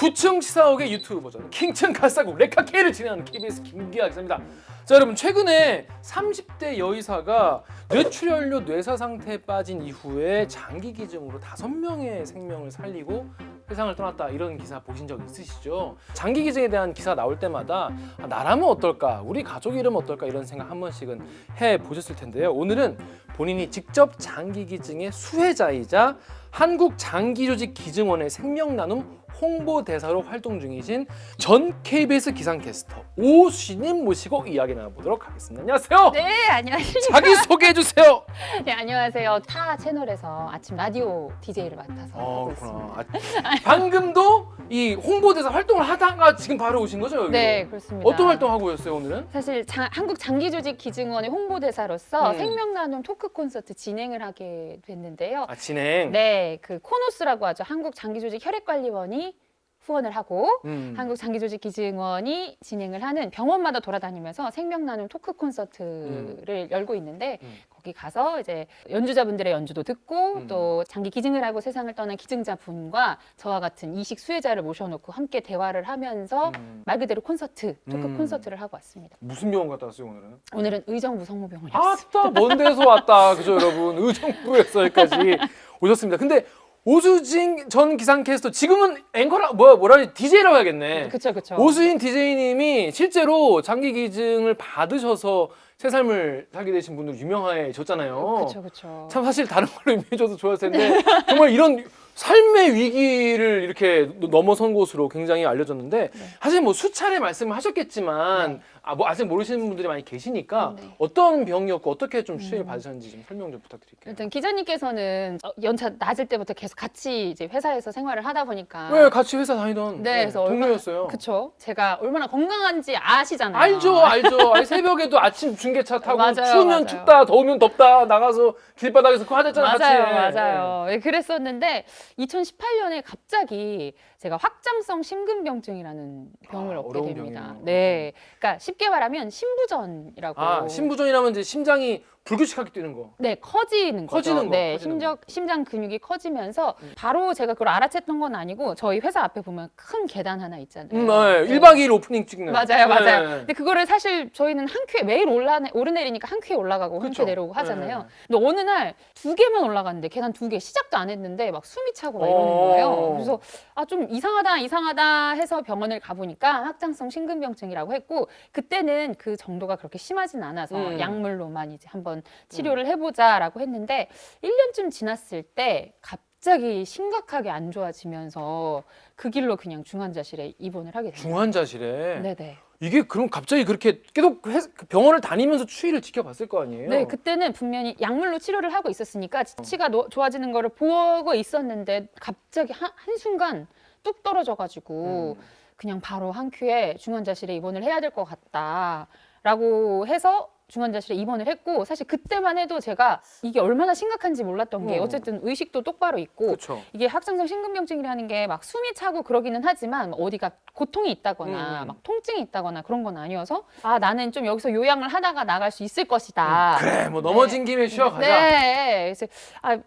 구층 시사옥의 유튜브 버전 킹층 갈사국 레카케이를 진행하는 KBS 김기아 기자입니다. 자, 여러분, 최근에 30대 여의사가 뇌출혈로 뇌사 상태에 빠진 이후에 장기 기증으로 5명의 생명을 살리고 세상을 떠났다, 이런 기사 보신 적 있으시죠? 장기 기증에 대한 기사 나올 때마다 나라면 어떨까, 우리 가족 이러면 어떨까, 이런 생각 한 번씩은 해보셨을 텐데요. 오늘은 본인이 직접 장기 기증의 수혜자이자 한국장기조직기증원의 생명나눔 홍보대사로 활동 중이신 전 KBS 기상캐스터 오수희님 모시고 이야기 나눠보도록 하겠습니다. 안녕하세요. 네, 안녕하십니까. 자기 소개해주세요. 네, 안녕하세요. 타 채널에서 아침 라디오 DJ를 맡아서 하고 있습니다. 방금도 이 홍보대사 활동을 하다가 지금 바로 오신 거죠, 여기로? 네, 그렇습니다. 어떤 활동하고 오셨어요, 오늘은? 사실 한국장기조직기증원의 홍보대사로서 생명나눔 토크 콘서트 진행을 하게 됐는데요. 아, 진행. 네, 그 코노스라고 하죠. 한국장기조직 혈액관리원이 후원을 하고 한국장기조직기증원이 진행을 하는 병원마다 돌아다니면서 생명나눔 토크 콘서트를 열고 있는데 거기 가서 이제 연주자분들의 연주도 듣고 또 장기 기증을 하고 세상을 떠난 기증자분과 저와 같은 이식 수혜자를 모셔놓고 함께 대화를 하면서 말 그대로 콘서트, 토크 콘서트를 하고 왔습니다. 무슨 병원 갔다 왔어요, 오늘은? 오늘은 의정부 성모병원이었습니다. 아따, 먼 데서 왔다. 그죠, 여러분? 의정부에서 여기까지 오셨습니다. 근데 오수진 전 기상캐스터, 지금은 앵커라 뭐라 DJ라고 해야겠네. 그쵸. 오수진 DJ님이 실제로 장기 기증을 받으셔서 새 삶을 살게 되신 분으로 유명해졌잖아요. 그쵸. 참 사실 다른 걸로 유명해져도 좋았을 텐데 정말 이런 삶의 위기를 이렇게 넘어선 곳으로 굉장히 알려졌는데, 사실 뭐 수차례 말씀을 하셨겠지만 뭐 아직 모르시는 분들이 많이 계시니까 어떤 병이었고 어떻게 좀 수혜를 받으셨는지 좀 설명 좀 부탁드릴게요. 일단 기자님께서는 연차 낮을 때부터 계속 같이 이제 회사에서 생활을 하다 보니까 왜 같이 회사 다니던 그래서 동료였어요. 그쵸. 제가 얼마나 건강한지 아시잖아요. 알죠. 아니, 새벽에도 아침 중계차 타고 맞아요, 추우면 맞아요. 춥다, 더우면 덥다 나가서 길바닥에서 그거 하셨잖아요. 맞아요. 네, 그랬었는데 2018년에 갑자기 제가 확장성 심근병증이라는 병을 얻게 어려운 됩니다. 병이네요. 네, 그러니까 쉽게 말하면 신부전이라고. 신부전이라면 이제 심장이 불규칙하게 뛰는 거. 네, 커지는 거죠. 커지는 거, 네, 커지는 거. 심장 근육이 커지면서 바로 제가 그걸 알아챘던 건 아니고 저희 회사 앞에 보면 큰 계단 하나 있잖아요. 네. 1박 2일 오프닝 찍는. 맞아요. 네. 근데 그거를 사실 저희는 한 큐에 매일 오르내리니까 한 큐에 올라가고 한 그쵸. 큐에 내려오고 하잖아요. 근데 어느 날 2개만 올라갔는데 계단 2개 시작도 안 했는데 막 숨이 차고 막 이러는 거예요. 그래서 좀 이상하다 해서 병원을 가보니까 확장성 심근병증이라고 했고, 그때는 그 정도가 그렇게 심하진 않아서 약물로만 이제 한번 치료를 해보자라고 했는데 1년쯤 지났을 때 갑자기 심각하게 안 좋아지면서 그 길로 그냥 중환자실에 입원을 하게 됐어요. 중환자실에. 네네. 이게 그럼 갑자기 그렇게 계속 병원을 다니면서 추이를 지켜봤을 거 아니에요? 네, 그때는 분명히 약물로 치료를 하고 있었으니까 치가 좋아지는 거를 보고 있었는데 갑자기 한순간 뚝 떨어져가지고 그냥 바로 한 큐에 중환자실에 입원을 해야 될 것 같다라고 해서 중환자실에 입원을 했고, 사실 그때만 해도 제가 이게 얼마나 심각한지 몰랐던 게 어쨌든 의식도 똑바로 있고 그쵸. 이게 확장성 심근병증이라는 게 막 숨이 차고 그러기는 하지만 어디가 고통이 있다거나 막 통증이 있다거나 그런 건 아니어서 나는 좀 여기서 요양을 하다가 나갈 수 있을 것이다. 그래, 뭐 넘어진 김에 쉬어가자. 네. 그래서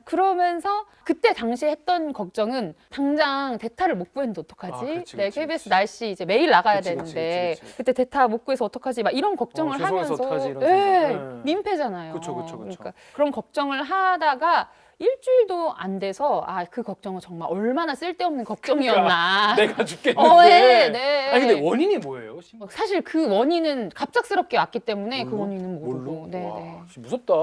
그러면서 그때 당시에 했던 걱정은 당장 대타를 못 구했는데 어떡하지? 그치, 네, 그치, KBS 그치. 날씨 이제 매일 나가야 그치, 되는데 그치. 그때 대타 못 구해서 어떡하지? 막 이런 걱정을 죄송해서 하면서 어떡하지, 이런 네, 생각. 민폐잖아요. 그쵸. 그러니까 그런 걱정을 하다가 일주일도 안 돼서 그 걱정은 정말 얼마나 쓸데없는 걱정이었나. 내가 죽겠는데. 네. 아니, 근데 원인이 뭐예요? 사실 그 원인은 갑작스럽게 왔기 때문에 그 원인은 모르고. 뭘로? 네. 와, 진짜 무섭다.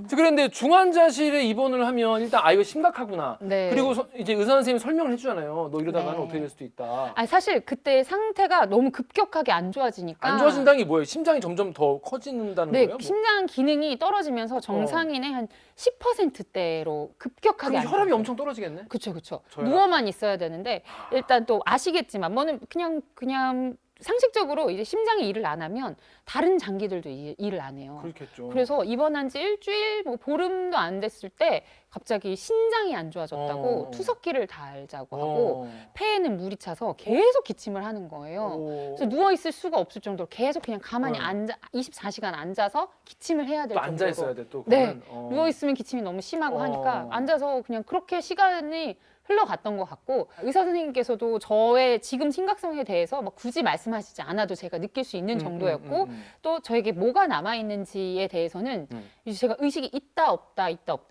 그런데 중환자실에 입원을 하면 일단 이거 심각하구나. 네. 그리고 이제 의사 선생님이 설명을 해주잖아요. 너 이러다가는 네. 어떻게 될 수도 있다. 사실 그때 상태가 너무 급격하게 안 좋아지니까. 안 좋아진다는 게 뭐예요? 심장이 점점 더 커진다는 네, 거예요? 심장 기능이 떨어지면서 정상인의 한 10%대로 급격하게 그럼 안 혈압이 좋아져요. 엄청 떨어지겠네? 그쵸. 저혈압. 누워만 있어야 되는데 일단 또 아시겠지만 뭐는 그냥 상식적으로 이제 심장이 일을 안 하면 다른 장기들도 일을 안 해요. 그렇겠죠. 그래서 입원한 지 일주일, 뭐 보름도 안 됐을 때 갑자기 신장이 안 좋아졌다고 어. 투석기를 달자고 하고 어. 폐에는 물이 차서 계속 기침을 하는 거예요. 오. 그래서 누워 있을 수가 없을 정도로 계속 그냥 가만히 어. 앉아 24시간 앉아서 기침을 해야 될 또 정도로 앉아 있어야 돼 또. 네. 그러면? 어. 누워 있으면 기침이 너무 심하고 어. 하니까 앉아서 그냥 그렇게 시간이 흘러갔던 것 같고 의사 선생님께서도 저의 지금 심각성에 대해서 막 굳이 말씀하시지 않아도 제가 느낄 수 있는 정도였고 또 저에게 뭐가 남아 있는지에 대해서는 이제 제가 의식이 있다 없다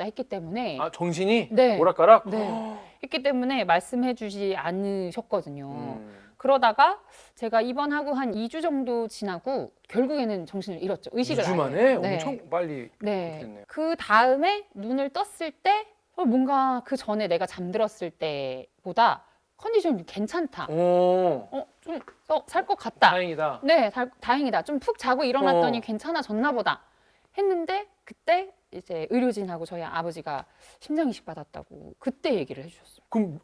했기 때문에 아 정신이 네. 오락가락. 네. 했기 때문에 말씀해주지 않으셨거든요. 음. 그러다가 제가 입원하고 한 2주 정도 지나고 결국에는 정신을 잃었죠. 의식을 2주 아예. 만에 네. 엄청 빨리 네. 됐네요. 그 다음에 눈을 떴을 때 뭔가 그 전에 내가 잠들었을 때보다 컨디션이 괜찮다. 오. 좀 살 것 같다. 다행이다. 네, 다행이다. 좀 푹 자고 일어났더니 어. 괜찮아졌나 보다. 했는데 그때 이제 의료진하고 저희 아버지가 심장 이식 받았다고 그때 얘기를 해주셨어요. 그럼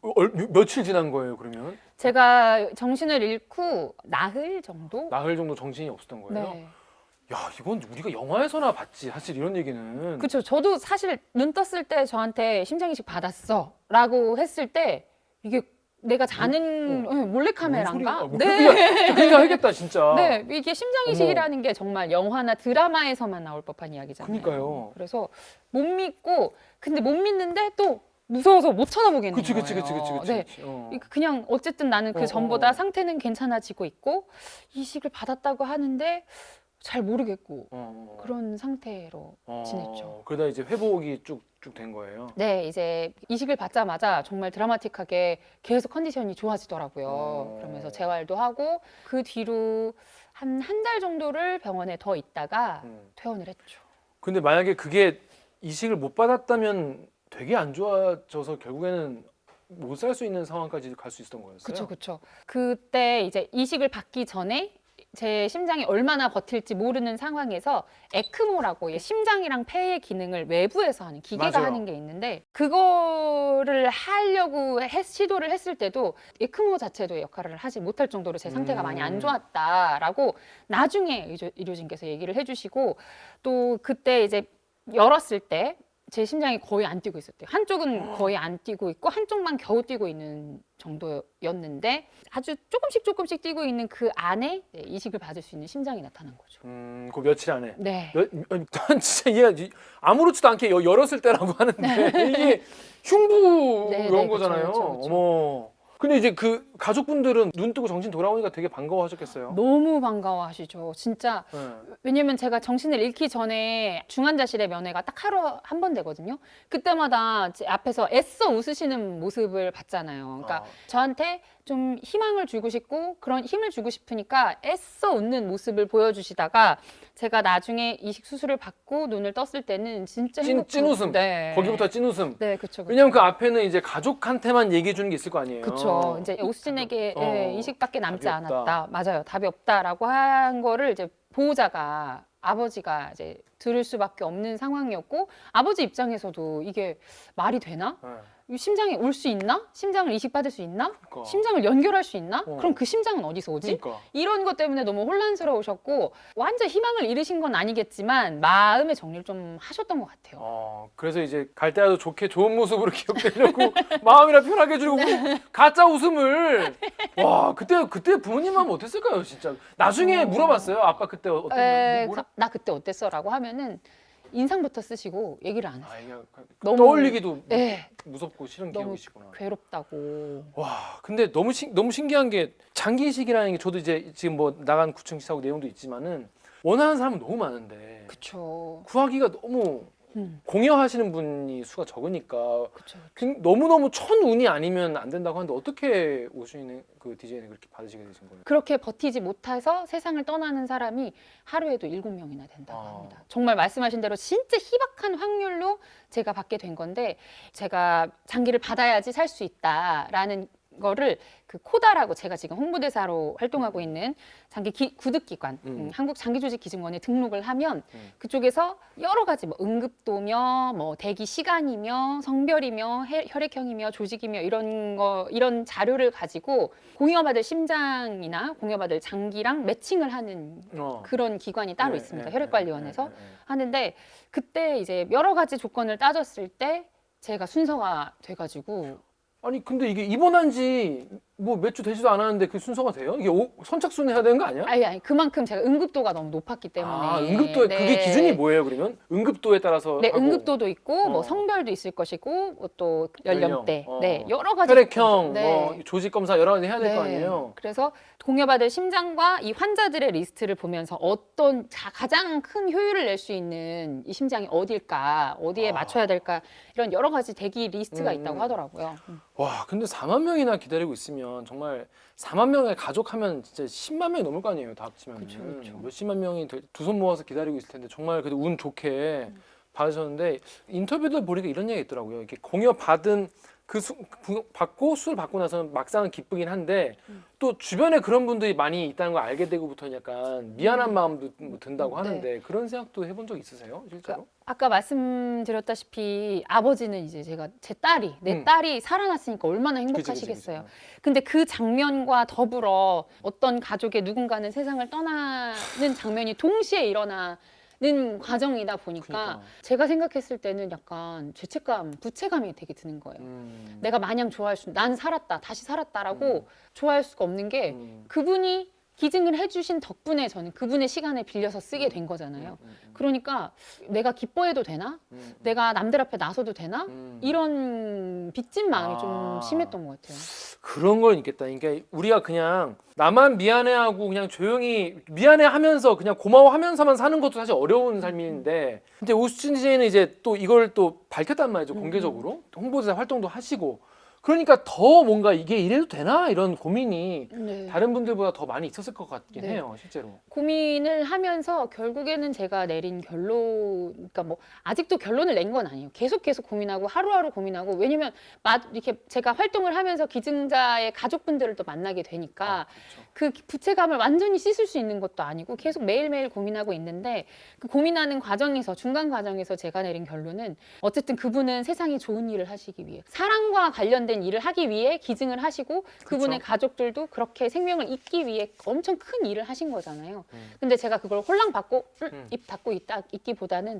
며칠 지난 거예요 그러면? 제가 정신을 잃고 나흘 정도? 나흘 정도 정신이 없었던 거예요? 네. 야 이건 우리가 영화에서나 봤지 사실 이런 얘기는. 그렇죠. 저도 사실 눈 떴을 때 저한테 심장 이식 받았어라고 했을 때 이게 내가 자는 몰래카메라인가? 네. 그러니까 하겠다 진짜. 네, 이게 심장 이식이라는 게 정말 영화나 드라마에서만 나올 법한 이야기잖아요. 그러니까요. 그래서 못 믿고 근데 못 믿는데 또 무서워서 못 쳐다보겠는 그치 거예요. 그치. 네. 어. 그냥 어쨌든 나는 그 전보다 상태는 괜찮아지고 있고 이식을 받았다고 하는데 잘 모르겠고 그런 상태로 지냈죠. 그러다 이제 회복이 쭉 된 거예요. 네, 이제 이식을 받자마자 정말 드라마틱하게 계속 컨디션이 좋아지더라고요. 그러면서 재활도 하고 그 뒤로 한 달 정도를 병원에 더 있다가 퇴원을 했죠. 근데 만약에 그게 이식을 못 받았다면 되게 안 좋아져서 결국에는 못 살 수 있는 상황까지 갈 수 있었던 거였어요. 그렇죠. 그때 이제 이식을 받기 전에 제 심장이 얼마나 버틸지 모르는 상황에서 에크모라고 심장이랑 폐의 기능을 외부에서 하는 기계가 맞아요. 하는 게 있는데 그거를 하려고 시도를 했을 때도 에크모 자체도 역할을 하지 못할 정도로 제 상태가 많이 안 좋았다라고 나중에 의료진께서 얘기를 해주시고 또 그때 이제 열었을 때 제 심장이 거의 안 뛰고 있었대요. 한쪽은 거의 안 뛰고 있고 한쪽만 겨우 뛰고 있는 정도였는데 아주 조금씩 뛰고 있는 그 안에 이식을 받을 수 있는 심장이 나타난 거죠. 그 며칠 안에. 네. 난 진짜 이해 아무렇지도 않게 열었을 때라고 하는데 이게 흉부 네, 이런 네, 거잖아요. 그쵸. 어머. 근데 이제 그 가족분들은 눈 뜨고 정신 돌아오니까 되게 반가워하셨겠어요. 너무 반가워하시죠. 진짜 네. 왜냐면 제가 정신을 잃기 전에 중환자실에 면회가 딱 하루 한 번 되거든요. 그때마다 제 앞에서 애써 웃으시는 모습을 봤잖아요. 그러니까 저한테 좀 희망을 주고 싶고 그런 힘을 주고 싶으니까 애써 웃는 모습을 보여주시다가 제가 나중에 이식 수술을 받고 눈을 떴을 때는 진짜 찐 웃음. 네. 거기부터 찐 웃음. 네, 그렇죠. 왜냐면 그 앞에는 이제 가족한테만 얘기해 주는 게 있을 거 아니에요. 그렇죠. 이제 오스틴에게 이식밖에 남지 답이 없다. 않았다. 맞아요. 답이 없다라고 한 거를 이제 보호자가 아버지가 이제 들을 수밖에 없는 상황이었고 아버지 입장에서도 이게 말이 되나? 네. 이 심장이 올 수 있나? 심장을 이식받을 수 있나? 그러니까. 심장을 연결할 수 있나? 그럼 그 심장은 어디서 오지? 그러니까. 이런 것 때문에 너무 혼란스러우셨고 완전 희망을 잃으신 건 아니겠지만 마음의 정리를 좀 하셨던 것 같아요. 그래서 이제 갈 때라도 좋게 좋은 모습으로 기억되려고 마음이라 편하게 해주려고 가짜 웃음을 와 그때 부모님 마음 어땠을까요 진짜 나중에 물어봤어요 아빠 그때 나 그때 어땠어?라고 하면은 인상부터 쓰시고 얘기를 안 했어요. 이게 너무- 떠올리기도 네. 무섭고 싫은 너무 기억이시구나. 괴롭다고. 와 근데 너무 신기한 게 장기이식이라는 게 저도 이제 지금 뭐 나간 구청시사고 내용도 있지만은 원하는 사람은 너무 많은데 그쵸. 구하기가 너무 공여하시는 분이 수가 적으니까 그쵸. 너무너무 천운이 아니면 안 된다고 하는데 어떻게 오시는 그 DJ는 그렇게 받으시게 되신 거예요? 그렇게 버티지 못해서 세상을 떠나는 사람이 하루에도 7명이나 된다고 합니다. 정말 말씀하신 대로 진짜 희박한 확률로 제가 받게 된 건데 제가 장기를 받아야지 살 수 있다라는 거를 그 코다라고 제가 지금 홍보대사로 활동하고 있는 장기 구득기관 한국장기조직기증원에 등록을 하면 그쪽에서 여러 가지 뭐 응급도며 뭐 대기 시간이며 성별이며 혈액형이며 조직이며 이런 자료를 가지고 공여받을 심장이나 공여받을 장기랑 매칭을 하는 그런 기관이 따로 있습니다. 혈액관리원에서 하는데 그때 이제 여러 가지 조건을 따졌을 때 제가 순서가 돼가지고 아니 근데 이게 입원한 지 뭐 몇 주 되지도 않았는데 그 순서가 돼요? 이게 선착순 해야 되는 거 아니야? 아니 그만큼 제가 응급도가 너무 높았기 때문에. 아, 응급도 네. 그게 기준이 뭐예요, 그러면? 응급도에 따라서 네, 하고. 응급도도 있고 뭐 어. 성별도 있을 것이고 뭐또 연령대, 연령, 네 여러 가지. 혈액형, 네. 뭐 조직 검사 여러 가지 해야 될 거 네. 아니에요. 그래서 공여받을 심장과 이 환자들의 리스트를 보면서 어떤 가장 큰 효율을 낼 수 있는 이 심장이 어딜까, 어디에 맞춰야 될까 이런 여러 가지 대기 리스트가 있다고 하더라고요. 와, 근데 4만 명이나 기다리고 있으면 정말 4만 명의 가족하면 진짜 10만 명이 넘을 거 아니에요, 다 합치면. 그쵸, 그쵸. 몇십만 명이 두 손 모아서 기다리고 있을 텐데 정말 그래도 운 좋게 받으셨는데 인터뷰들 보니까 이런 얘기가 있더라고요. 이렇게 공여 받은 받고 수술 받고 나서는 막상은 기쁘긴 한데 또 주변에 그런 분들이 많이 있다는 걸 알게 되고부터는 약간 미안한 마음도 뭐 든다고 하는데 그런 생각도 해본 적 있으세요, 실제로? 아까 말씀드렸다시피 아버지는 이제 제 딸이 내 딸이 살아났으니까 얼마나 행복하시겠어요. 그치. 근데 그 장면과 더불어 어떤 가족의 누군가는 세상을 떠나는 장면이 동시에 일어나는 과정이다 보니까 그러니까. 제가 생각했을 때는 약간 죄책감, 부채감이 되게 드는 거예요. 내가 마냥 난 살았다, 다시 살았다라고 좋아할 수가 없는 게 그분이 기증을 해주신 덕분에 저는 그분의 시간을 빌려서 쓰게 된 거잖아요. 그러니까 내가 기뻐해도 되나? 내가 남들 앞에 나서도 되나? 이런 빚진 마음이 좀 심했던 것 같아요. 그런 건 있겠다. 그러니까 우리가 그냥 나만 미안해하고 그냥 조용히 미안해하면서 그냥 고마워하면서만 사는 것도 사실 어려운 삶인데, 근데 오수진 DJ는 이제 또 이걸 또 밝혔단 말이죠, 공개적으로. 홍보대사 활동도 하시고. 그러니까 더 뭔가 이게 이래도 되나 이런 고민이 네. 다른 분들보다 더 많이 있었을 것 같긴 네. 해요, 실제로. 고민을 하면서 결국에는 제가 내린 결론, 그러니까 뭐 아직도 결론을 낸 건 아니에요. 계속 고민하고 하루하루 고민하고, 왜냐면 이렇게 제가 활동을 하면서 기증자의 가족분들을 또 만나게 되니까 그 부채감을 완전히 씻을 수 있는 것도 아니고 계속 매일매일 고민하고 있는데, 그 고민하는 과정에서 중간 과정에서 제가 내린 결론은 어쨌든 그분은 세상에 좋은 일을 하시기 위해, 사랑과 관련된 일을 하기 위해 기증을 하시고 그분의 가족들도 그렇게 생명을 잇기 위해 엄청 큰 일을 하신 거잖아요. 근데 제가 그걸 홀랑 받고 입 닫고 있기보다는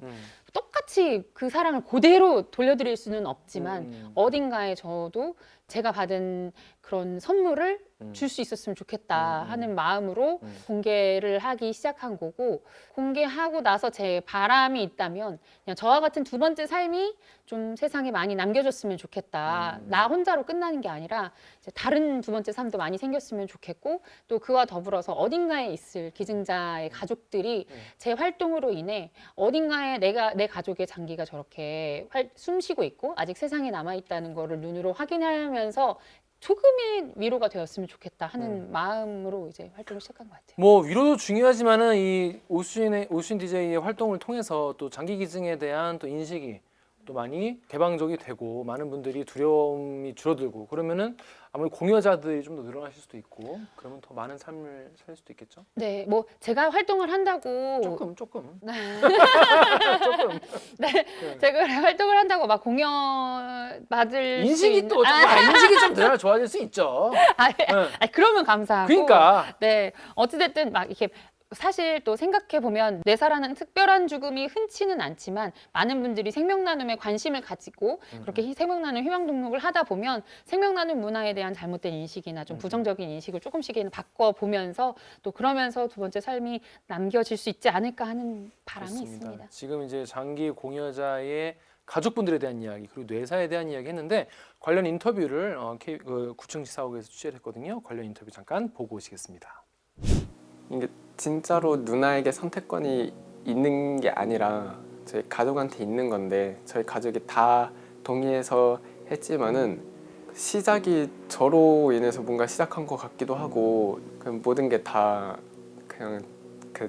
똑같이 그 사랑을 그대로 돌려드릴 수는 없지만 어딘가에 저도 제가 받은 그런 선물을 줄 수 있었으면 좋겠다 하는 마음으로 공개를 하기 시작한 거고, 공개하고 나서 제 바람이 있다면 그냥 저와 같은 두 번째 삶이 좀 세상에 많이 남겨줬으면 좋겠다. 나 혼자로 끝나는 게 아니라 이제 다른 두 번째 삶도 많이 생겼으면 좋겠고, 또 그와 더불어서 어딘가에 있을 기증자의 가족들이 제 활동으로 인해 어딘가에 내 가족의 장기가 저렇게 숨쉬고 있고 아직 세상에 남아있다는 거를 눈으로 확인하면서 조금의 위로가 되었으면 좋겠다 하는 마음으로 이제 활동을 시작한 것 같아요. 뭐 위로도 중요하지만은 이 오수진 DJ의 활동을 통해서 또 장기 기증에 대한 또 인식이 또 많이 개방적이 되고 많은 분들이 두려움이 줄어들고 그러면은 아무래도 공여자들이 좀 더 늘어나실 수도 있고, 그러면 더 많은 삶을 살 수도 있겠죠. 네, 뭐 제가 활동을 한다고 조금 조금. 네. 제가 활동을 한다고 막 공여 받을 인식이 또 인식이 좀 늘어나 좋아질 수 있죠. 그러면 감사하고. 그러니까 네, 어찌됐든 막 이렇게 사실 또 생각해보면 뇌사라는 특별한 죽음이 흔치는 않지만 많은 분들이 생명나눔에 관심을 가지고 그렇게 생명나눔 희망 등록을 하다 보면 생명나눔 문화에 대한 잘못된 인식이나 좀 부정적인 인식을 조금씩은 바꿔보면서 또 그러면서 두 번째 삶이 남겨질 수 있지 않을까 하는 바람이 그렇습니다. 있습니다. 지금 이제 장기 공여자의 가족분들에 대한 이야기 그리고 뇌사에 대한 이야기 했는데, 관련 인터뷰를 구청지사옥에서 취재를 했거든요. 관련 인터뷰 잠깐 보고 오시겠습니다. 이게 진짜로 누나에게 선택권이 있는 게 아니라 저희 가족한테 있는 건데, 저희 가족이 다 동의해서 했지만은 시작이 저로 인해서 뭔가 시작한 것 같기도 하고, 모든 게 다 그냥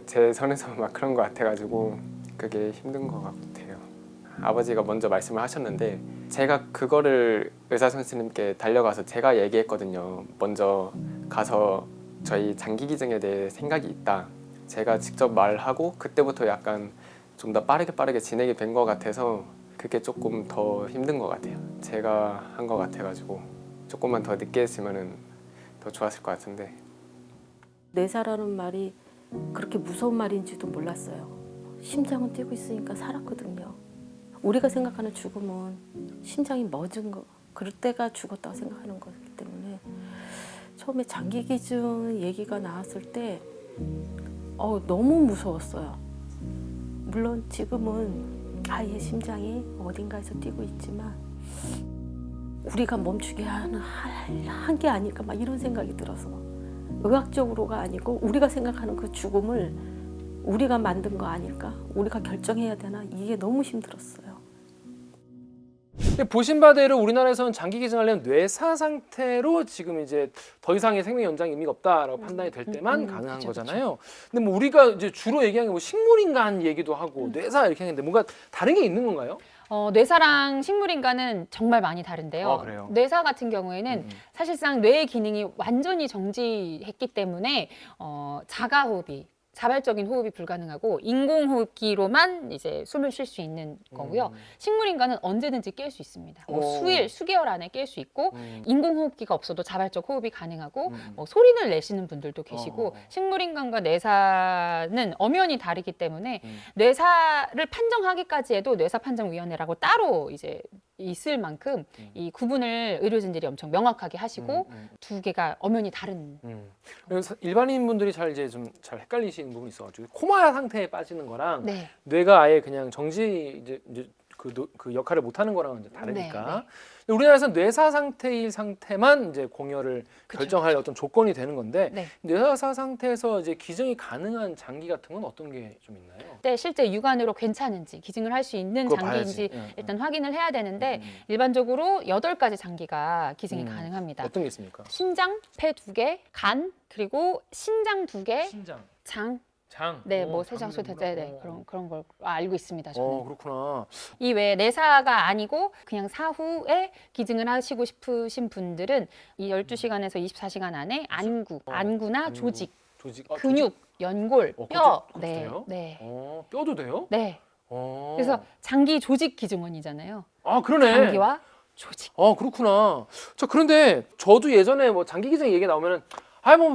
제 선에서 막 그런 것 같아가지고 그게 힘든 것 같아요. 아버지가 먼저 말씀을 하셨는데 제가 그거를 의사 선생님께 달려가서 제가 얘기했거든요. 먼저 가서 저희 장기 기증에 대해 생각이 있다. 제가 직접 말하고 그때부터 약간 좀 더 빠르게 진행이 된 것 같아서 그게 조금 더 힘든 것 같아요. 제가 한 것 같아가지고 조금만 더 늦게 했으면 더 좋았을 것 같은데. 뇌사라는 말이 그렇게 무서운 말인지도 몰랐어요. 심장은 뛰고 있으니까 살았거든요. 우리가 생각하는 죽음은 심장이 멎은 거 그럴 때가 죽었다고 생각하는 거기 때문에 처음에 장기 기증 얘기가 나왔을 때 너무 무서웠어요. 물론 지금은 아이의 심장이 어딘가에서 뛰고 있지만 우리가 멈추게 한 게 아닐까 막 이런 생각이 들어서 의학적으로가 아니고 우리가 생각하는 그 죽음을 우리가 만든 거 아닐까? 우리가 결정해야 되나? 이게 너무 힘들었어요. 보신 바대로 우리나라에서는 장기 기증하려면 뇌사 상태로 지금 이제 더 이상의 생명 연장의 의미가 없다라고 판단이 될 때만 가능한 그쵸, 거잖아요. 근데 뭐 우리가 이제 주로 얘기하는 게 뭐 식물인간 얘기도 하고 뇌사 이렇게 하는데 뭔가 다른 게 있는 건가요? 뇌사랑 식물인간은 정말 많이 다른데요. 아, 그래요? 뇌사 같은 경우에는 사실상 뇌의 기능이 완전히 정지했기 때문에 자가호흡이 자발적인 호흡이 불가능하고 인공호흡기로만 이제 숨을 쉴 수 있는 거고요. 식물인간은 언제든지 깰 수 있습니다. 뭐 수일, 수개월 안에 깰 수 있고 인공호흡기가 없어도 자발적 호흡이 가능하고 뭐 소리를 내시는 분들도 계시고 식물인간과 뇌사는 엄연히 다르기 때문에 뇌사를 판정하기까지 해도 뇌사판정위원회라고 따로 이제 있을 만큼 이 구분을 의료진들이 엄청 명확하게 하시고 두 개가 엄연히 다른. 그래서 일반인 분들이 잘 이제 좀 잘 헷갈리시는 부분이 있어가지고 코마 상태에 빠지는 거랑 네. 뇌가 아예 그냥 정지 이제 그 역할을 못 하는 거랑은 이제 다르니까. 네. 우리나라에서는 뇌사 상태일 상태만 이제 공여를 그쵸, 결정할 어떤 조건이 되는 건데 네. 뇌사 상태에서 이제 기증이 가능한 장기 같은 건 어떤 게 좀 있나요? 때 실제 육안으로 괜찮은지 기증을 할 수 있는 그거 장기인지 봐야지. 일단 확인을 해야 되는데 일반적으로 8가지 장기가 기증이 가능합니다. 어떤 게 있습니까? 심장, 폐 2개, 간, 그리고 신장 2개, 신장, 장, 장. 네, 뭐 세장소 네, 그런 걸 알고 있습니다. 저는. 그렇구나. 이 외에 내사가 아니고 그냥 사후에 기증을 하시고 싶으신 분들은 이 12시간에서 24시간 안에 안구나 안구, 조직, 조직, 근육, 연골, 그것도- 뼈, 그것도 네, 돼요? 네, 뼈도 돼요? 네. 그래서 장기 조직 기증원이잖아요. 그러네. 장기와 조직. 그렇구나. 그런데 저도 예전에 뭐 장기 기증 얘기 나오면은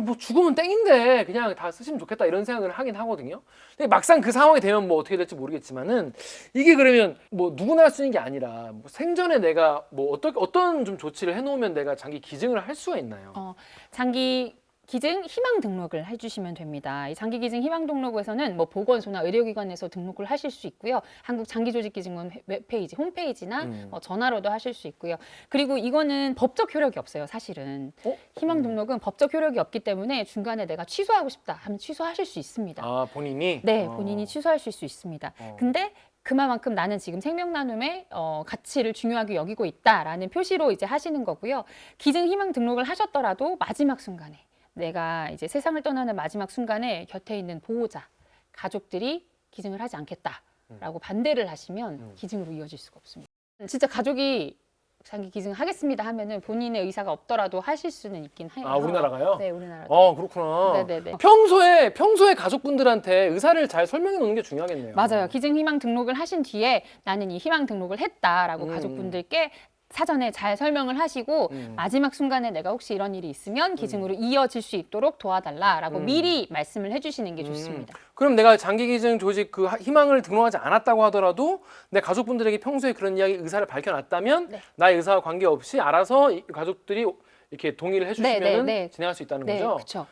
뭐 죽으면 땡인데 그냥 다 쓰시면 좋겠다 이런 생각을 하긴 하거든요. 근데 막상 그 상황이 되면 뭐 어떻게 될지 모르겠지만은 이게 그러면 뭐 누구나 할 수 있는 게 아니라 뭐 생전에 내가 뭐 어떤 좀 조치를 해놓으면 내가 장기 기증을 할 수가 있나요? 장기 기증 희망 등록을 해주시면 됩니다. 이 장기 기증 희망 등록에서는 뭐 보건소나 의료기관에서 등록을 하실 수 있고요. 한국 장기조직기증원 웹페이지, 홈페이지나 전화로도 하실 수 있고요. 그리고 이거는 법적 효력이 없어요, 사실은. 희망 등록은 법적 효력이 없기 때문에 중간에 내가 취소하고 싶다 하면 취소하실 수 있습니다. 본인이? 네, 본인이 취소하실 수 있습니다. 근데 그만큼 나는 지금 생명 나눔의 가치를 중요하게 여기고 있다라는 표시로 이제 하시는 거고요. 기증 희망 등록을 하셨더라도 마지막 순간에 내가 이제 세상을 떠나는 마지막 순간에 곁에 있는 보호자, 가족들이 기증을 하지 않겠다라고 반대를 하시면 기증으로 이어질 수가 없습니다. 진짜 가족이 장기 기증하겠습니다 하면은 본인의 의사가 없더라도 하실 수는 있긴 해요. 우리나라가요? 네, 우리나라. 그렇구나. 네네네. 평소에 가족분들한테 의사를 잘 설명해 놓는 게 중요하겠네요. 맞아요. 기증 희망 등록을 하신 뒤에 나는 이 희망 등록을 했다라고 가족분들께 사전에 잘 설명을 하시고 마지막 순간에 내가 혹시 이런 일이 있으면 기증으로 이어질 수 있도록 도와달라라고 미리 말씀을 해주시는 게 좋습니다. 그럼 내가 장기 기증 조직 그 희망을 등록하지 않았다고 하더라도 내 가족분들에게 평소에 그런 이야기 의사를 밝혀놨다면 네. 나의 의사와 관계없이 알아서 이 가족들이 이렇게 동의를 해주시면 네. 진행할 수 있다는 네, 거죠? 그렇죠.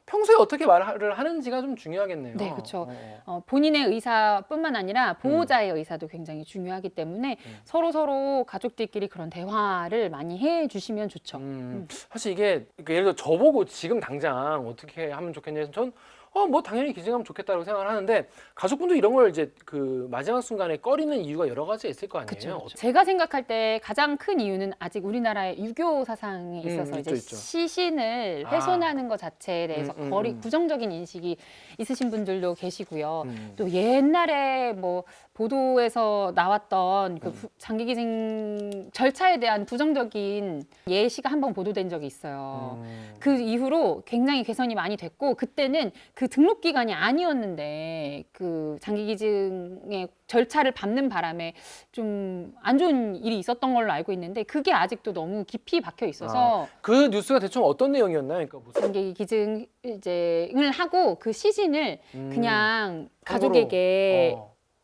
평소에 어떻게 말을 하는지가 좀 중요하겠네요. 네, 그렇죠. 본인의 의사뿐만 아니라 보호자의 의사도 굉장히 중요하기 때문에 서로 가족들끼리 그런 대화를 많이 해주시면 좋죠. 사실 이게 그러니까 예를 들어 저보고 지금 당장 어떻게 하면 좋겠냐 전 뭐 당연히 기증하면 좋겠다고 생각을 하는데 가족분도 이런 걸 이제 그 마지막 순간에 꺼리는 이유가 여러 가지가 있을 거 아니에요. 그쵸. 제가 생각할 때 가장 큰 이유는 아직 우리나라의 유교 사상에 있어서 있죠. 시신을 훼손하는 것 자체에 대해서 부정적인 인식이 있으신 분들도 계시고요. 또 옛날에 뭐 보도에서 나왔던 그 장기 기증 절차에 대한 부정적인 예시가 한번 보도된 적이 있어요. 그 이후로 굉장히 개선이 많이 됐고 그때는 그 등록 기간이 아니었는데 그 장기 기증의 절차를 밟는 바람에 좀 안 좋은 일이 있었던 걸로 알고 있는데 그게 아직도 너무 깊이 박혀 있어서 그 뉴스가 대충 어떤 내용이었나요? 그러니까 무슨 장기 기증을 하고 그 시신을 그냥 상으로, 가족에게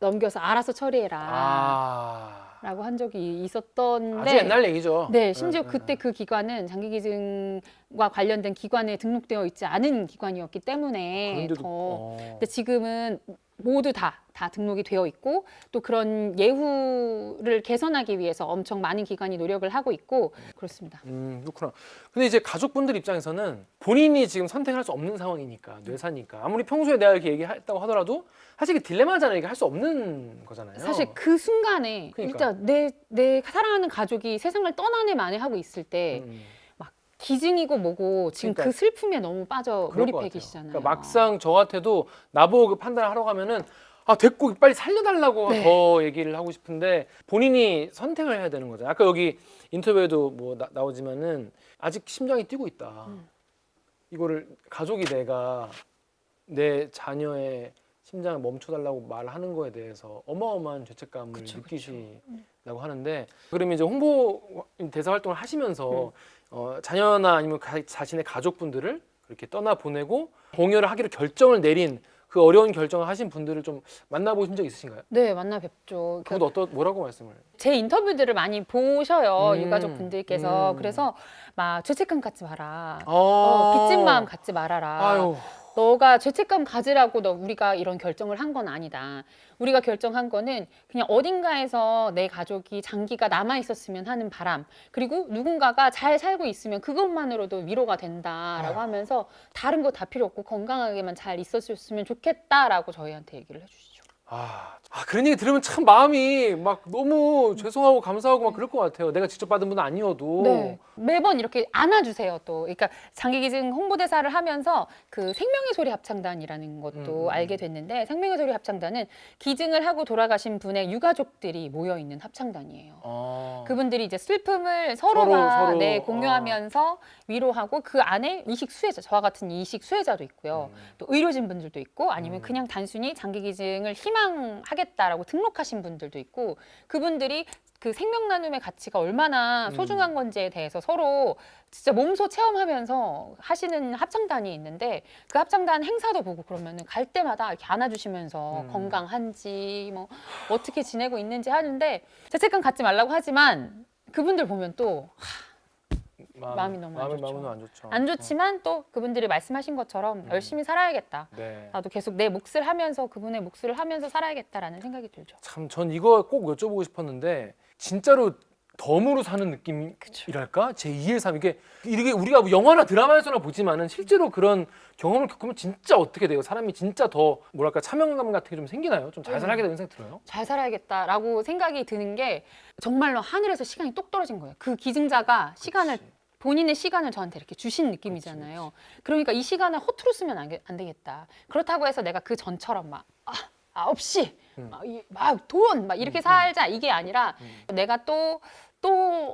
넘겨서 알아서 처리해라. 아, 라고 한 적이 있었던데 아주 옛날 얘기죠. 네, 심지어 그때 그 기관은 장기기증과 관련된 기관에 등록되어 있지 않은 기관이었기 때문에 그런데도 더 근데 지금은 모두 다 등록이 되어 있고 또 그런 예후를 개선하기 위해서 엄청 많은 기관이 노력을 하고 있고 그렇습니다. 그렇구나. 근데 이제 가족분들 입장에서는 본인이 지금 선택할 수 없는 상황이니까 뇌사니까 아무리 평소에 내가 이렇게 얘기했다고 하더라도 사실 이게 딜레마잖아요. 이게 할 수 없는 거잖아요. 사실 그 순간에 그러니까. 일단 내 사랑하는 가족이 세상을 떠나네 마네 하고 있을 때 기증이고 뭐고 지금 그러니까. 그 슬픔에 너무 빠져 그럴 것 몰입해 같아요. 계시잖아요. 그러니까 막상 저 같아도 나보고 그 판단을 하러 가면은 아 됐고 빨리 살려달라고 네. 더 얘기를 하고 싶은데 본인이 선택을 해야 되는 거잖아요. 아까 여기 인터뷰에도 뭐 나오지만은 아직 심장이 뛰고 있다. 이거를 가족이 내가 내 자녀의 심장을 멈춰달라고 말하는 거에 대해서 어마어마한 죄책감을 느끼시라고 하는데 그러면 이제 홍보 대사 활동을 하시면서 자녀나 아니면 자신의 가족분들을 그렇게 떠나 보내고 봉여를 하기로 결정을 내린 그 어려운 결정을 하신 분들을 좀 만나보신 적 있으신가요? 네, 만나 뵙죠. 그것도 뭐라고 말씀을? 제 인터뷰들을 많이 보셔요, 유가족 분들께서. 음. 그래서 막 죄책감 갖지 마라. 아. 빚진 마음 갖지 말아라. 아유. 너가 죄책감 가지라고 우리가 이런 결정을 한 건 아니다. 우리가 결정한 거는 그냥 어딘가에서 내 가족이 장기가 남아 있었으면 하는 바람. 그리고 누군가가 잘 살고 있으면 그것만으로도 위로가 된다라고 하면서 다른 거 다 필요 없고 건강하게만 잘 있었으면 좋겠다라고 저희한테 얘기를 해주시죠. 그런 얘기 들으면 참 마음이 막 너무 죄송하고 감사하고 막 그럴 것 같아요. 내가 직접 받은 분은 아니어도. 네. 매번 이렇게 안아주세요, 또. 그러니까 장기기증 홍보대사를 하면서 그 생명의 소리 합창단이라는 것도 알게 됐는데 생명의 소리 합창단은 기증을 하고 돌아가신 분의 유가족들이 모여있는 합창단이에요. 그분들이 이제 슬픔을 서로가 서로. 네, 공유하면서 위로하고 그 안에 이식 수혜자, 저와 같은 이식 수혜자도 있고요. 또 의료진 분들도 있고 아니면 그냥 단순히 장기기증을 희망하겠다라고 등록하신 분들도 있고 그분들이 그 생명 나눔의 가치가 얼마나 소중한 건지에 대해서 서로 진짜 몸소 체험하면서 하시는 합창단이 있는데 그 합창단 행사도 보고 그러면은 갈 때마다 이렇게 안아주시면서 건강한지 뭐 어떻게 지내고 있는지 하는데 죄책감 갖지 말라고 하지만 그분들 보면 또 마음이 너무 안 좋죠. 안 좋죠. 안 좋지만 또 그분들이 말씀하신 것처럼 열심히 살아야겠다. 네. 나도 계속 내 몫을 하면서 그분의 몫을 하면서 살아야겠다라는 생각이 들죠. 참 전 이거 꼭 여쭤보고 싶었는데 진짜로 덤으로 사는 느낌이랄까? 제 2의 삶 이게 우리가 뭐 영화나 드라마에서나 보지만은 실제로 그런 경험을 겪으면 진짜 어떻게 돼요? 사람이 진짜 더 뭐랄까 참여감 같은 게 좀 생기나요? 좀 잘 살아야겠다는 생각이 들어요. 잘 살아야겠다라고 생각이 드는 게 정말로 하늘에서 시간이 똑 떨어진 거예요. 그 기증자가 시간을 본인의 시간을 저한테 이렇게 주신 느낌이잖아요. 그러니까 이 시간을 허투루 쓰면 안 되겠다. 그렇다고 해서 내가 그 전처럼 막 9시 막 돈 막 이렇게 살자 이게 아니라 내가 또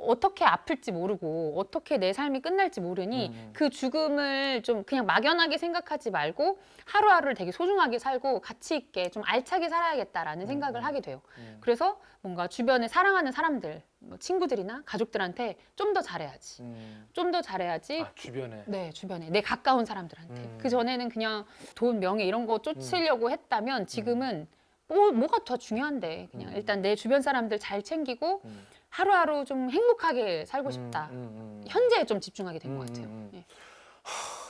어떻게 아플지 모르고 어떻게 내 삶이 끝날지 모르니 그 죽음을 좀 그냥 막연하게 생각하지 말고 하루하루를 되게 소중하게 살고 가치 있게 좀 알차게 살아야겠다라는 생각을 하게 돼요. 그래서 뭔가 주변에 사랑하는 사람들, 뭐 친구들이나 가족들한테 좀 더 잘해야지. 좀 더 잘해야지. 주변에. 네, 주변에 내 가까운 사람들한테. 그 전에는 그냥 돈, 명예 이런 거 쫓으려고 했다면 지금은 뭐가 더 중요한데 그냥 일단 내 주변 사람들 잘 챙기고 하루하루 좀 행복하게 살고 싶다. 현재에 좀 집중하게 된 것 같아요. 네.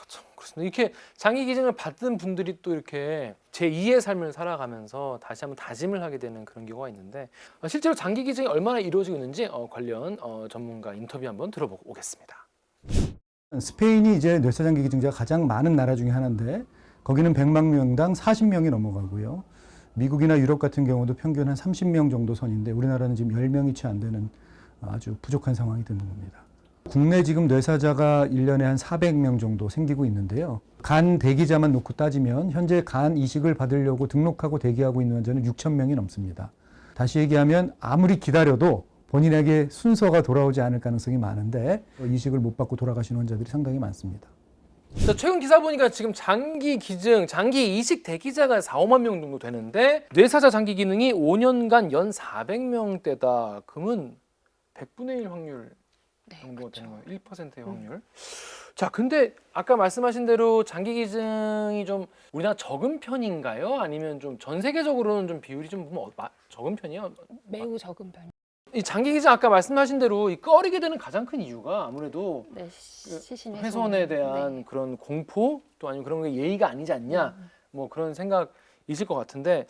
참 그렇습니다. 이렇게 장기 기증을 받은 분들이 또 이렇게 제 2의 삶을 살아가면서 다시 한번 다짐을 하게 되는 그런 경우가 있는데 실제로 장기 기증이 얼마나 이루어지고 있는지 관련 전문가 인터뷰 한번 들어보고 오겠습니다. 스페인이 이제 뇌사장기 기증자가 가장 많은 나라 중에 하나인데 거기는 100만 명당 40명이 넘어가고요. 미국이나 유럽 같은 경우도 평균 한 30명 정도 선인데 우리나라는 지금 10명이 채 안 되는 아주 부족한 상황이 되는 겁니다. 국내 지금 뇌사자가 1년에 한 400명 정도 생기고 있는데요. 간 대기자만 놓고 따지면 현재 간 이식을 받으려고 등록하고 대기하고 있는 환자는 6,000명이 넘습니다. 다시 얘기하면 아무리 기다려도 본인에게 순서가 돌아오지 않을 가능성이 많은데 이식을 못 받고 돌아가시는 환자들이 상당히 많습니다. 최근 기사 보니까 지금 장기 기증, 장기 이식 대기자가 4-5만 명 정도 되는데 뇌사자 장기 기능이 5년간 연 400명대다. 그러면 100분의 1 확률 네, 정도가 그쵸. 되는 거예요. 1%의 확률. 자, 근데 아까 말씀하신 대로 장기 기증이 좀 우리나라 적은 편인가요? 아니면 좀 전 세계적으로는 좀 비율이 좀 보면 적은 편이에요? 매우 적은 편. 이 장기 기증 아까 말씀하신 대로 이 꺼리게 되는 가장 큰 이유가 아무래도 네, 시신 훼손에 대한 네. 그런 공포 또 아니면 그런 게 예의가 아니지 않냐 뭐 그런 생각 있을 것 같은데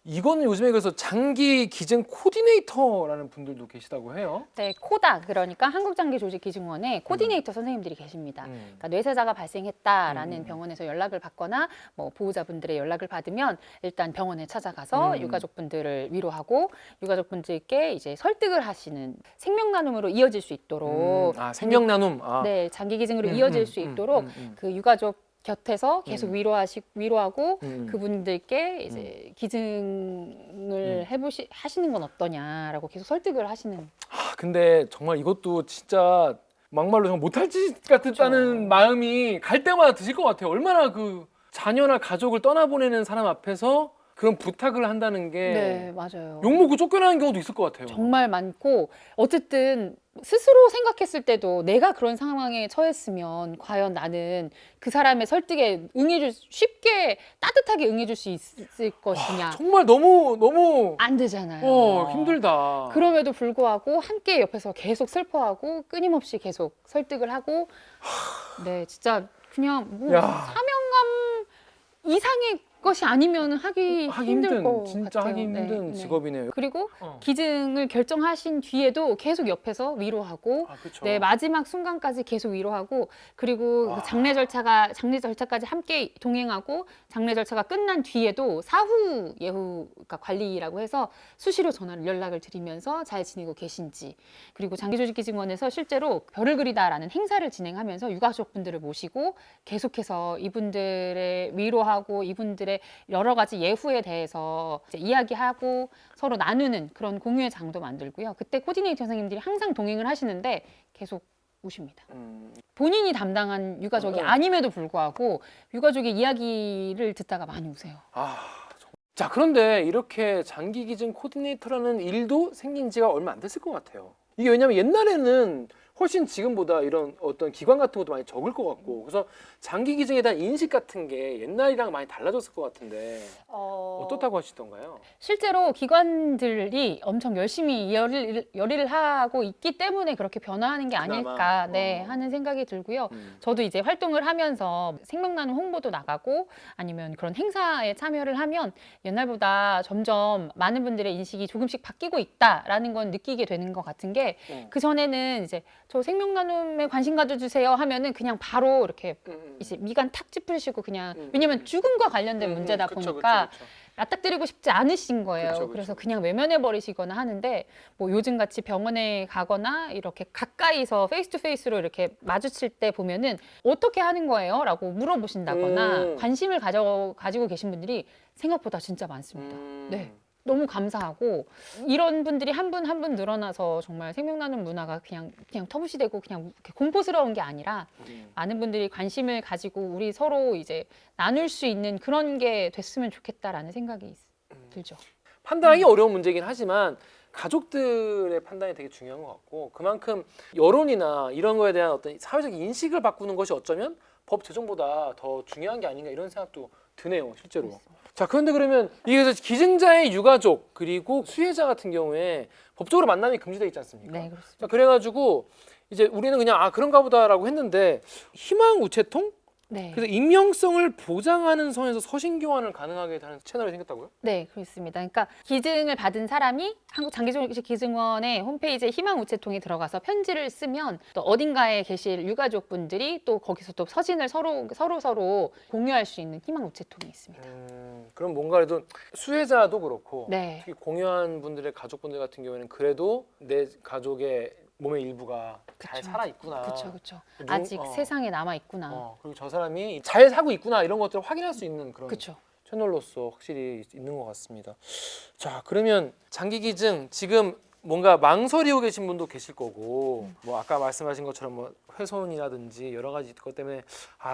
이거는 요즘에 그래서 장기 기증 코디네이터라는 분들도 계시다고 해요. 네, 코다 그러니까 한국장기조직기증원에 코디네이터 선생님들이 계십니다. 그러니까 뇌세자가 발생했다라는 병원에서 연락을 받거나 뭐 보호자분들의 연락을 받으면 일단 병원에 찾아가서 유가족분들을 위로하고 유가족분들께 이제 설득을 하시는 생명 나눔으로 이어질 수 있도록 생명 나눔. 네, 장기 기증으로 이어질 수 있도록 그 유가족 곁에서 계속 위로하고 그분들께 이제 기증을 하시는 건 어떠냐라고 계속 설득을 하시는. 근데 정말 이것도 진짜 막말로 정말 못할 짓 같다는 마음이 갈 때마다 드실 것 같아요. 얼마나 그 자녀나 가족을 떠나보내는 사람 앞에서 그런 부탁을 한다는 게 네, 맞아요. 욕먹고 쫓겨나는 경우도 있을 것 같아요. 정말 많고 어쨌든 스스로 생각했을 때도 내가 그런 상황에 처했으면 과연 나는 그 사람의 설득에 쉽게 따뜻하게 응해줄 수 있을 것이냐. 정말 너무 안 되잖아요. 힘들다. 그럼에도 불구하고 함께 옆에서 계속 슬퍼하고 끊임없이 계속 설득을 하고 네, 진짜 그냥 뭐 야. 사명감 이상의 것이 아니면 하기 힘들 것 진짜 같아요. 하기 힘든 네. 직업이네요. 그리고 기증을 결정하신 뒤에도 계속 옆에서 위로하고 그쵸. 네, 마지막 순간까지 계속 위로하고 그리고 그 장례 절차까지 함께 동행하고 장례 절차가 끝난 뒤에도 사후 예후 그러니까 관리라고 해서 수시로 연락을 드리면서 잘 지내고 계신지 그리고 장기조직기증원에서 실제로 별을 그리다라는 행사를 진행하면서 유가족분들을 모시고 계속해서 이분들의 위로하고 이분들의 여러 가지 예후에 대해서 이제 이야기하고 서로 나누는 그런 공유의 장도 만들고요. 그때 코디네이터 선생님들이 항상 동행을 하시는데 계속 오십니다. 본인이 담당한 유가족이 아님에도 불구하고 유가족의 이야기를 듣다가 많이 우세요. 자, 그런데 이렇게 장기 기증 코디네이터라는 일도 생긴 지가 얼마 안 됐을 것 같아요. 이게 왜냐면 옛날에는 훨씬 지금보다 이런 어떤 기관 같은 것도 많이 적을 것 같고 그래서 장기 기증에 대한 인식 같은 게 옛날이랑 많이 달라졌을 것 같은데 어떻다고 하시던가요? 실제로 기관들이 엄청 열심히 열의를 하고 있기 때문에 그렇게 변화하는 게 아닐까 네, 하는 생각이 들고요. 저도 이제 활동을 하면서 생명나눔 홍보도 나가고 아니면 그런 행사에 참여를 하면 옛날보다 점점 많은 분들의 인식이 조금씩 바뀌고 있다라는 건 느끼게 되는 것 같은 게 그전에는 이제 저 생명나눔에 관심 가져주세요 하면은 그냥 바로 이렇게 이제 미간 탁 찌푸리시고 그냥 왜냐면 죽음과 관련된 문제다 보니까 납닥드리고 싶지 않으신 거예요. 그래서 그냥 외면해 버리시거나 하는데 뭐 요즘 같이 병원에 가거나 이렇게 가까이서 페이스 투 페이스로 이렇게 마주칠 때 보면은 어떻게 하는 거예요? 라고 물어보신다거나 관심을 가지고 계신 분들이 생각보다 진짜 많습니다. 네. 너무 감사하고 이런 분들이 한 분 한 분 늘어나서 정말 생명나눔 문화가 그냥 터부시되고 그냥 이렇게 공포스러운 게 아니라 많은 분들이 관심을 가지고 우리 서로 이제 나눌 수 있는 그런 게 됐으면 좋겠다라는 생각이 들죠. 판단하기 어려운 문제이긴 하지만 가족들의 판단이 되게 중요한 것 같고 그만큼 여론이나 이런 거에 대한 어떤 사회적 인식을 바꾸는 것이 어쩌면 법 제정보다 더 중요한 게 아닌가 이런 생각도 드네요, 실제로. 그렇습니다. 자, 그런데 그러면 이게 기증자의 유가족 그리고 수혜자 같은 경우에 법적으로 만남이 금지되어 있지 않습니까? 네, 그렇습니다. 자, 그래가지고 이제 우리는 그냥 그런가 보다라고 했는데 희망 우체통? 네. 그래서 익명성을 보장하는 선에서 서신 교환을 가능하게 하는 채널이 생겼다고요? 네, 그렇습니다. 그러니까 기증을 받은 사람이 한국장기조직기증원의 홈페이지에 희망 우체통에 들어가서 편지를 쓰면 또 어딘가에 계실 유가족분들이 또 거기서 또 서신을 서로 공유할 수 있는 희망 우체통이 있습니다. 그럼 뭔가 그래도 수혜자도 그렇고 네. 특히 공유한 분들의 가족분들 같은 경우에는 그래도 내 가족의 몸의 일부가 잘 그쵸. 살아 있구나. 그렇죠. 아직 세상에 남아 있구나. 그리고 저 사람이 잘 사고 있구나 이런 것들을 확인할 수 있는 그런 그렇죠. 채널로서 확실히 있는 것 같습니다. 자, 그러면 장기 기증 지금 뭔가 망설이고 계신 분도 계실 거고 뭐 아까 말씀하신 것처럼 뭐 훼손이라든지 여러 가지 것 때문에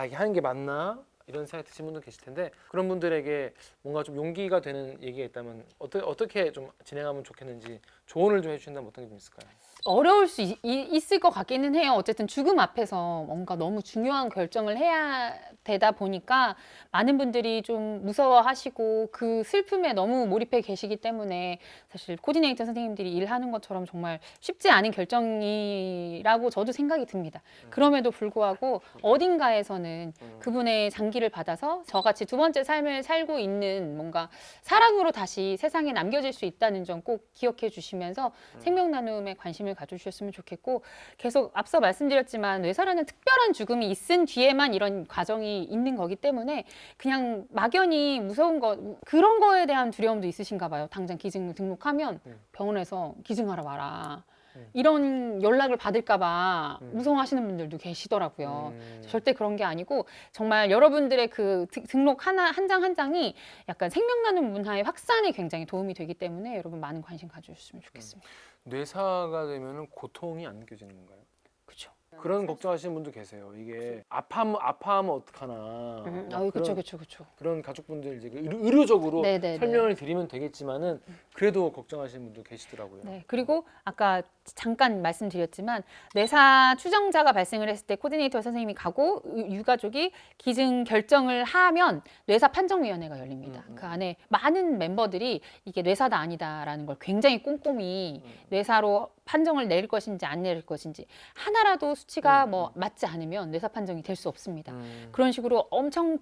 이게 하는 게 맞나? 이런 생각이 드신 분도 계실 텐데 그런 분들에게 뭔가 좀 용기가 되는 얘기가 있다면 어떻게 좀 진행하면 좋겠는지 조언을 좀 해주신다면 어떤 게 좀 있을까요? 어려울 수 있을 것 같기는 해요. 어쨌든 죽음 앞에서 뭔가 너무 중요한 결정을 해야 되다 보니까 많은 분들이 좀 무서워하시고 그 슬픔에 너무 몰입해 계시기 때문에 사실 코디네이터 선생님들이 일하는 것처럼 정말 쉽지 않은 결정이라고 저도 생각이 듭니다. 그럼에도 불구하고 어딘가에서는 그분의 장기를 받아서 저같이 두 번째 삶을 살고 있는 뭔가 사랑으로 다시 세상에 남겨질 수 있다는 점 꼭 기억해 주시면서 생명 나눔에 관심을 가져주셨으면 좋겠고, 계속 앞서 말씀드렸지만 뇌사라는 특별한 죽음이 있은 뒤에만 이런 과정이 있는 거기 때문에 그냥 막연히 무서운 거 그런 거에 대한 두려움도 있으신가 봐요. 당장 기증 등록하면 병원에서 기증하러 와라. 이런 연락을 받을까 봐 무서워하시는 분들도 계시더라고요. 절대 그런 게 아니고 정말 여러분들의 그 등록 한 장 한 장이 약간 생명 나눔 문화의 확산에 굉장히 도움이 되기 때문에 여러분 많은 관심 가져주셨으면 좋겠습니다. 뇌사가 되면은 고통이 안 느껴지는 건가요? 그렇죠. 그런 걱정하시는 분도 계세요. 이게 아파하면 어떡하나. 그렇죠. 그런 가족분들 이제 의료적으로 네네네. 설명을 드리면 되겠지만은 그래도 걱정하시는 분도 계시더라고요. 네, 그리고 아까 잠깐 말씀드렸지만 뇌사 추정자가 발생을 했을 때 코디네이터 선생님이 가고 유가족이 기증 결정을 하면 뇌사 판정위원회가 열립니다. 그 안에 많은 멤버들이 이게 뇌사다 아니다라는 걸 굉장히 꼼꼼히 뇌사로 판정을 내릴 것인지 안 내릴 것인지 하나라도 수치가 뭐 맞지 않으면 뇌사 판정이 될 수 없습니다. 그런 식으로 엄청난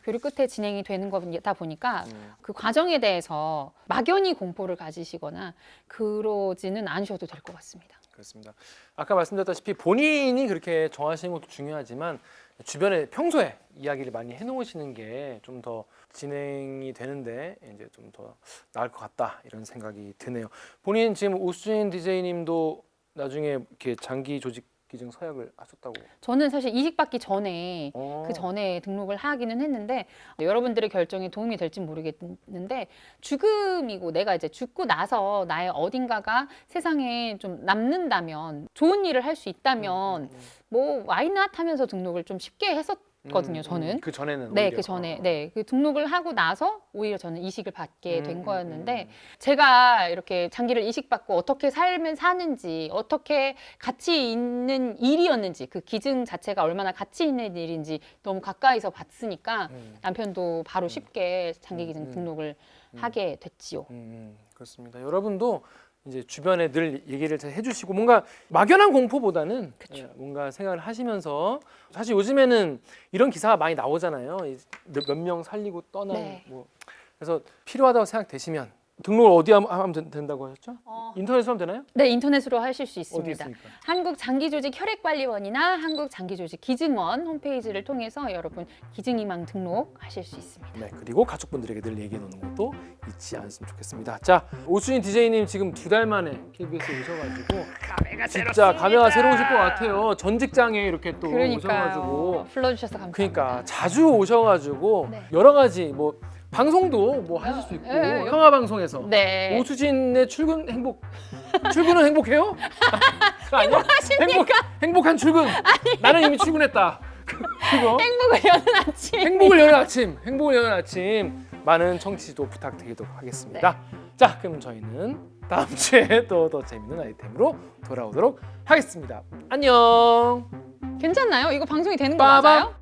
교류 끝에 진행이 되는 거다 보니까 그 과정에 대해서 막연히 공포를 가지시거나 그러지는 않으셔도 될 것 같습니다. 그렇습니다. 아까 말씀드렸다시피 본인이 그렇게 정하시는 것도 중요하지만 주변에 평소에 이야기를 많이 해놓으시는 게 좀 더 진행이 되는데 이제 좀 더 나을 것 같다 이런 생각이 드네요. 본인 지금 오수진 DJ님도 나중에 이렇게 장기 조직 기증 서약을 하셨다고. 저는 사실 이식받기 전에 어. 그 전에 등록을 하기는 했는데 여러분들의 결정에 도움이 될지 모르겠는데 죽음이고 내가 이제 죽고 나서 나의 어딘가가 세상에 좀 남는다면 좋은 일을 할 수 있다면 뭐 why not 하면서 등록을 좀 쉽게 했었거든요. 저는. 그 전에는 네, 오히려. 그 전에 그 등록을 하고 나서 오히려 저는 이식을 받게 된 거였는데 제가 이렇게 장기를 이식받고 어떻게 삶을 사는지 어떻게 가치 있는 일이었는지 그 기증 자체가 얼마나 가치 있는 일인지 너무 가까이서 봤으니까 남편도 바로 쉽게 장기 기증 등록을 하게 됐지요. 그렇습니다. 여러분도 이제 주변에 늘 얘기를 잘 해주시고 뭔가 막연한 공포보다는 뭔가 생각을 하시면서 사실 요즘에는 이런 기사가 많이 나오잖아요. 몇 명 살리고 떠난 네. 뭐 그래서 필요하다고 생각되시면 등록을 어디 하면 된다고 하셨죠? 인터넷으로 하면 되나요? 네, 인터넷으로 하실 수 어디 있습니다. 있습니까? 한국장기조직혈액관리원이나 한국장기조직기증원 홈페이지를 통해서 여러분 기증희망 등록하실 수 있습니다. 네, 그리고 가족분들에게 늘 얘기해 놓는 것도 잊지 않으시면 좋겠습니다. 자, 오수진 DJ님 지금 2달 만에 KBS 오셔가지고 진짜 감회가 새로우실 것 같아요. 전 직장에 이렇게 또 오셔가지고 불러주셔서 감사합니다. 그러니까 자주 오셔가지고 네. 여러 가지 뭐 방송도 뭐 하실 수 있고 네. 평화 방송에서 네. 오수진의 출근은 행복해요? 아니야? 행복한 출근. 나는 이미 출근했다. 그거 행복을 여는 아침. 행복을 여는 아침 많은 청취도 부탁드리도록 하겠습니다. 자, 그럼 저희는 다음 주에 또 더 재밌는 아이템으로 돌아오도록 하겠습니다. 안녕. 괜찮나요? 이거 방송이 되는 거 빠밤. 맞아요?